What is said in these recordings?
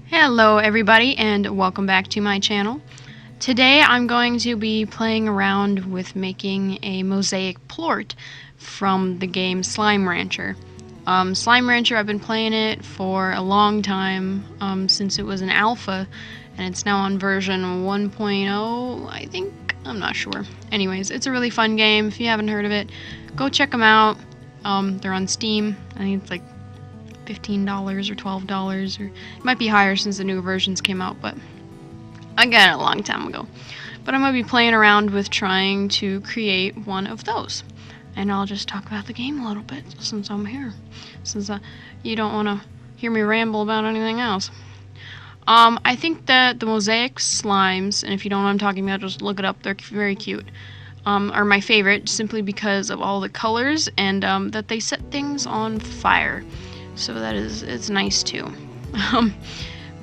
Hello everybody and welcome back to my channel. Today I'm going to be playing around with making a mosaic plort from the game Slime Rancher. Slime Rancher, I've been playing it for a long time, since it was an alpha, and it's now on version 1.0, I think? I'm not sure. Anyways, it's a really fun game. If you haven't heard of it, go check them out. They're on Steam. I think it's like $15 or $12, or it might be higher since the new versions came out, but I got it a long time ago. But I'm going to be playing around with trying to create one of those. And I'll just talk about the game a little bit since I'm here. Since you don't want to hear me ramble about anything else. I think that the mosaic slimes, and if you don't know what I'm talking about, just look it up. They're very cute. Are my favorite simply because of all the colors and that they set things on fire. So it's nice too.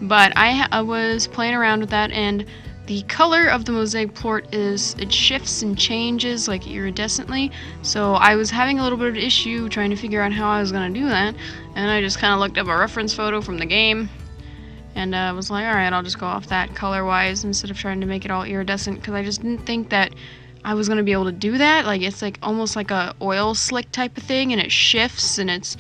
But I was playing around with that, and the color of the mosaic plort it shifts and changes like iridescently. So I was having a little bit of an issue trying to figure out how I was going to do that, and I just kind of looked up a reference photo from the game, and I was like, alright, I'll just go off that color-wise instead of trying to make it all iridescent, because I just didn't think that I was going to be able to do that. Like, it's like almost like a oil slick type of thing, and it shifts, and it's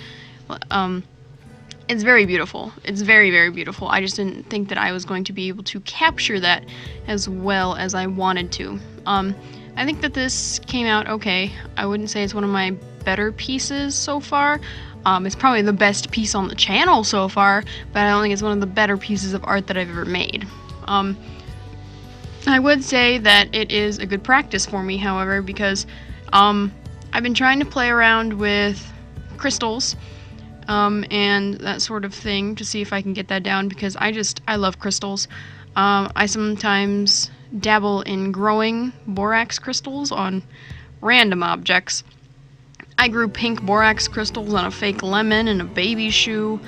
very beautiful. It's very, very beautiful. I just didn't think that I was going to be able to capture that as well as I wanted to. I think that this came out okay. I wouldn't say it's one of my better pieces so far. It's probably the best piece on the channel so far, but I don't think it's one of the better pieces of art that I've ever made. I would say that it is a good practice for me, however, because I've been trying to play around with crystals and that sort of thing to see if I can get that down, because I love crystals. I sometimes dabble in growing borax crystals on random objects. I grew pink borax crystals on a fake lemon and a baby shoe,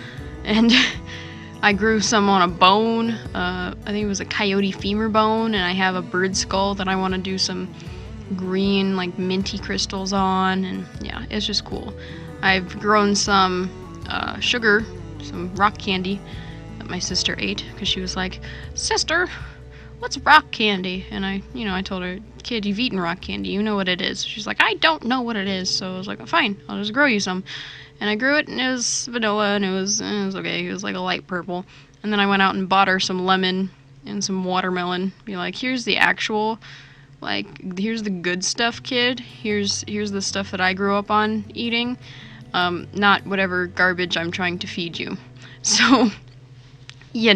and I grew some on a bone. I think it was a coyote femur bone, and I have a bird skull that I want to do some green, like minty crystals on, and yeah, it's just cool. I've grown some sugar, some rock candy that my sister ate, because she was like, "Sister, what's rock candy?" And I told her, "Kid, you've eaten rock candy, you know what it is." She's like, "I don't know what it is." So I was like, "Fine, I'll just grow you some." And I grew it, and it was vanilla, and it was okay. It was like a light purple. And then I went out and bought her some lemon and some watermelon. Be like, "Here's the actual, like, here's the good stuff, kid. Here's the stuff that I grew up on eating. Not whatever garbage I'm trying to feed you." So, she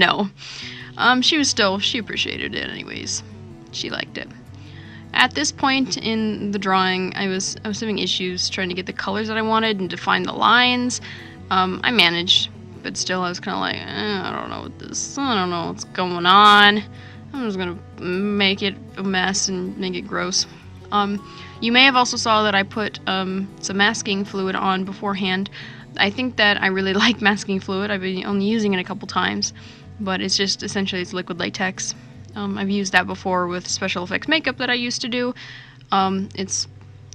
appreciated it anyways. She liked it. At this point in the drawing, I was having issues trying to get the colors that I wanted and define the lines. I managed, but still I was kind of like, I don't know what's going on. I'm just gonna make it a mess and make it gross. You may have also saw that I put some masking fluid on beforehand. I think that I really like masking fluid. I've been only using it a couple times, but it's just essentially it's liquid latex. I've used that before with special effects makeup that I used to do. It's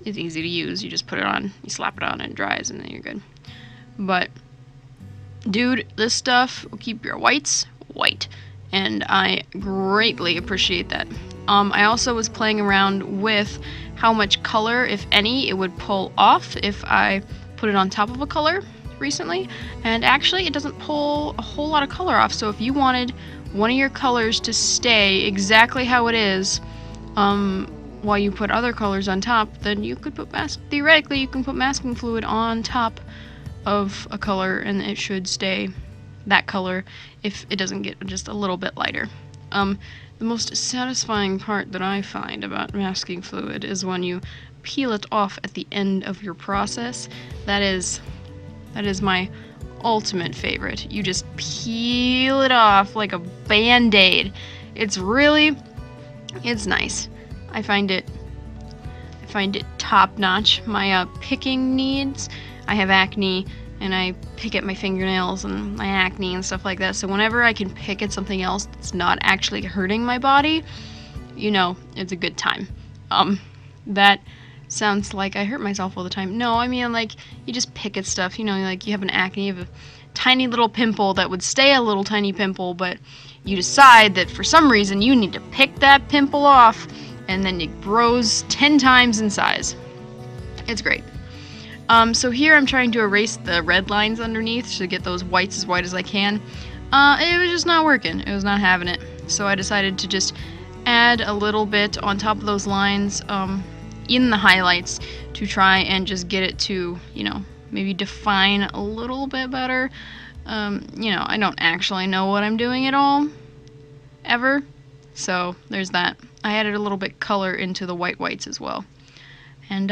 easy to use. You just put it on, you slap it on, and it dries, and then you're good. But dude, this stuff will keep your whites white, and I greatly appreciate that. I also was playing around with how much color, if any, it would pull off if I put it on top of a color recently, and actually it doesn't pull a whole lot of color off. So if you wanted one of your colors to stay exactly how it is while you put other colors on top, then you could theoretically you can put masking fluid on top of a color, and it should stay that color if it doesn't get just a little bit lighter. The most satisfying part that I find about masking fluid is when you peel it off at the end of your process. That is my ultimate favorite. You just peel it off like a band-aid. It's nice. I find it top-notch. My picking needs, I have acne, and I pick at my fingernails and my acne and stuff like that. So whenever I can pick at something else that's not actually hurting my body, it's a good time. That sounds like I hurt myself all the time. No, I mean, like, you just pick at stuff, like you have an acne, you have a tiny little pimple that would stay a little tiny pimple, but you decide that for some reason you need to pick that pimple off, and then it grows 10 times in size. It's great. So here I'm trying to erase the red lines underneath to get those whites as white as I can. It was just not working. It was not having it. So I decided to just add a little bit on top of those lines in the highlights to try and just get it to, you know, maybe define a little bit better. You know, I don't actually know what I'm doing at all, ever. So there's that. I added a little bit color into the whites as well. And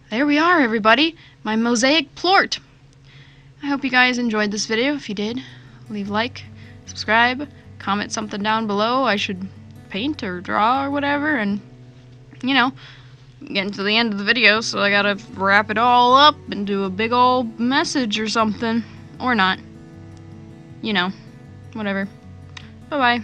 there we are, everybody. My mosaic plort. I hope you guys enjoyed this video. If you did, leave a like, subscribe, comment something down below I should paint or draw or whatever, and, you know, getting to the end of the video, so I gotta wrap it all up and do a big old message or something. Or not. You know, whatever. Bye-bye.